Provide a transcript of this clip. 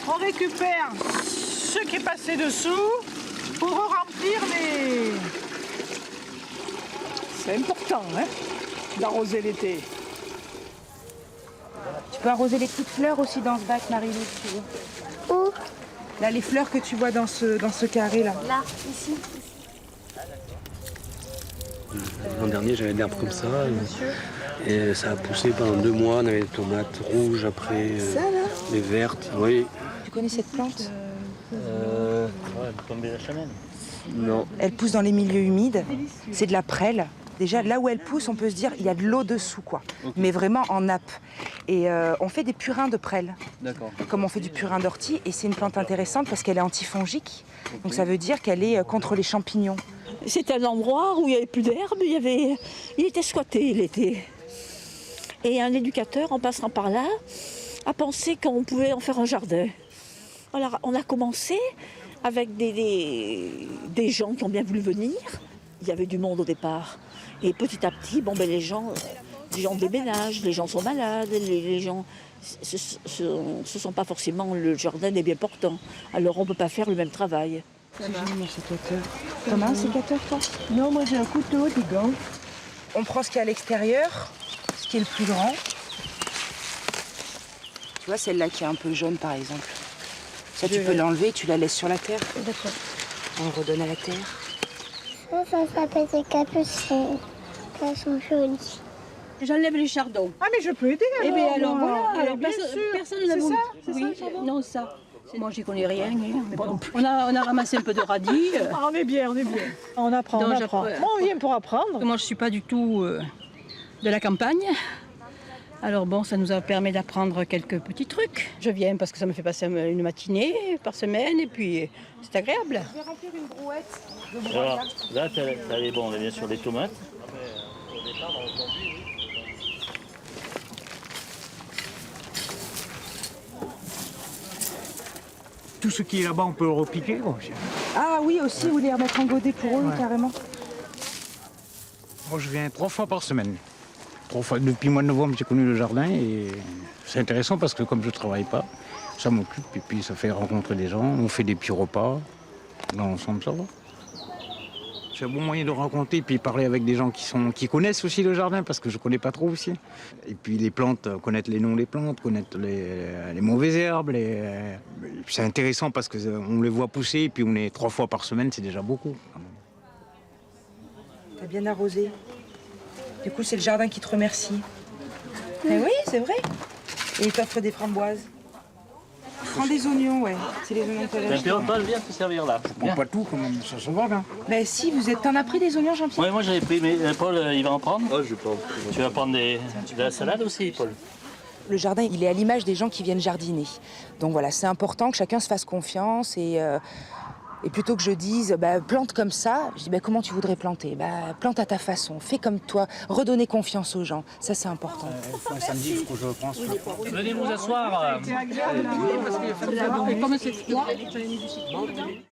On récupère ce qui est passé dessous pour remplir les... C'est important, hein, d'arroser l'été. Tu peux arroser les petites fleurs aussi dans ce bac, Marie-Lou, si tu veux. Où? Là, les fleurs que tu vois dans ce carré-là. Là, ici. L'an dernier, j'avais des arbres comme ça. Et ça a poussé pendant 2 mois. On avait des tomates rouges, après les vertes. Oui. Tu connais cette plante? Comme la chamelle. Non. Elle pousse dans les milieux humides. C'est de la prêle. Déjà, là où elle pousse, on peut se dire il y a de l'eau dessous, quoi. Okay. Mais vraiment en nappe. Et on fait des purins de prêle. D'accord. Comme on fait du purin d'ortie. Et c'est une plante intéressante parce qu'elle est antifongique. Okay. Donc ça veut dire qu'elle est contre les champignons. C'était un endroit où il n'y avait plus d'herbe. Il était squatté l'été. Et un éducateur, en passant par là, a pensé qu'on pouvait en faire un jardin. Alors, on a commencé avec des gens qui ont bien voulu venir. Il y avait du monde au départ. Et petit à petit, les gens déménagent, les gens sont malades, les gens ce sont pas forcément le jardin des bien portants. Alors on ne peut pas faire le même travail. C'est joli mon sécateur. T'en as un sécateur, toi? Non, moi j'ai un couteau, des gants. On prend ce qu'il y a à l'extérieur, ce qui est le plus grand. Tu vois celle-là qui est un peu jaune par exemple. Ça tu peux l'enlever, tu la laisses sur la terre. D'accord. On le redonne à la terre. Ça s'appelle des capucines. Elles sont jolies. J'enlève les chardons. Ah mais je peux aider alors. Eh bien alors voilà, alors bien personne sûr. n'a voulu. C'est Oui, ça, le chardon? non ça. Moi j'y connais rien. Mais bon, on a ramassé un peu de radis. Ah, on est bien, on est bien. On apprend, Donc, on apprend. Moi on vient pour apprendre. Moi je suis pas du tout de la campagne. Alors bon, ça nous a permis d'apprendre quelques petits trucs. Je viens parce que ça me fait passer une matinée par semaine et puis c'est agréable. Je vais remplir une brouette de Alors, broyat. là, t'as les bons, on est bien sur les tomates. Tout ce qui est là-bas, on peut le repiquer. Bon. Ah oui aussi, vous les remettre en godet pour eux, Ouais. carrément. Moi, je viens 3 fois par semaine. 3 fois. Depuis le mois de novembre, j'ai connu le jardin et c'est intéressant parce que comme je ne travaille pas, ça m'occupe et puis ça fait rencontrer des gens. On fait des petits repas. Dans l'ensemble, ça va. C'est un bon moyen de rencontrer et puis parler avec des gens qui connaissent aussi le jardin parce que je ne connais pas trop aussi. Et puis les plantes, connaître les noms des plantes, connaître les mauvaises herbes. C'est intéressant parce qu'on les voit pousser et puis on est 3 fois par semaine, c'est déjà beaucoup. T'as bien arrosé. Du coup, c'est le jardin qui te remercie. Mais oui, c'est vrai. Et il t'offre des framboises. Prends des oignons, ouais. C'est les oignons que t'avais achetés. Paul, viens te servir là. Bon, pas tout, quand même, ça se va, hein. Ben si, t'en as pris des oignons, Jean-Pierre? Ouais, moi j'avais pris, mais Paul, il va en prendre. Oh, je prends. Tu vas prendre de la salade aussi, Paul. Le jardin, il est à l'image des gens qui viennent jardiner. Donc voilà, c'est important que chacun se fasse confiance et plutôt que je dise plante comme ça, je dis comment tu voudrais planter? Plante à ta façon, fais comme toi, redonner confiance aux gens. Ça, c'est important. Samedi, il faut que je pense. Venez vous asseoir. Et comme c'est froid,